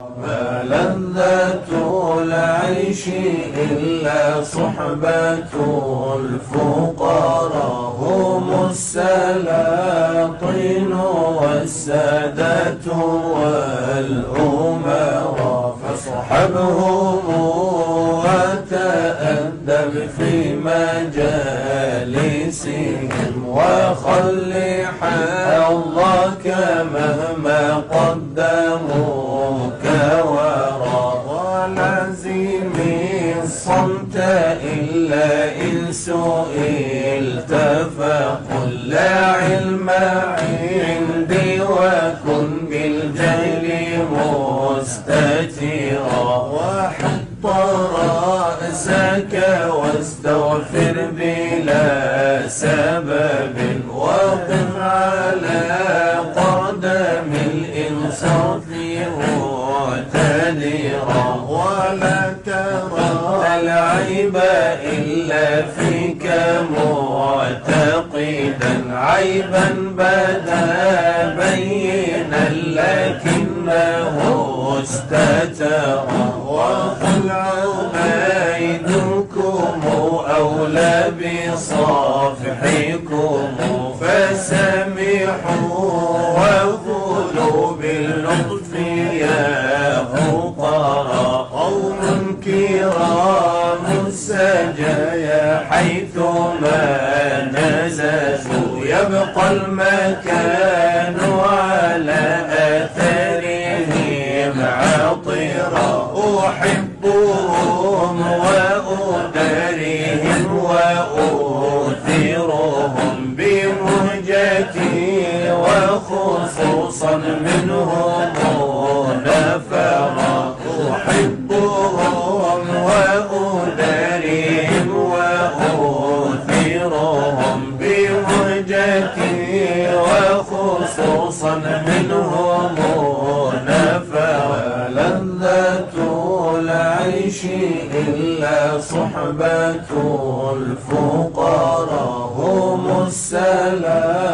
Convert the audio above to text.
ما لذة العيش إلا صحبة الفقراء، هم السلاطين والسادة والأمراء، فاصحبهم وتأدب في مجالسهم، وخل حظك مهما قدموك وراء، ولازم الصمت إلا إن سئلت فقل لا علم عندي، وكن بالجهل مستترا، وحط رأسك واستغفر بلا سبب، وقف على قدم الإنصاف معتذرا، ولا ترى العيب إلا فيك معتقدا، عيبا بدا بينا لكنه استترا، وقل عبيدكم أولى بصافحكم، فسامحوا وقولوا باللطف يا فقراء، قوم كرام السجايا حيثما نزلوا، يبقى المكان على أثرهم عطرا، أحبهم وأدارهم وأؤثرهم بمهجتي، وخصوصا منهم نفرا، أحبهم وأدارهم وأؤثرهم بمهجتي، وخصوصا منهم نفرا، لذة العيش إلا صحبة الفقراء، هم السلام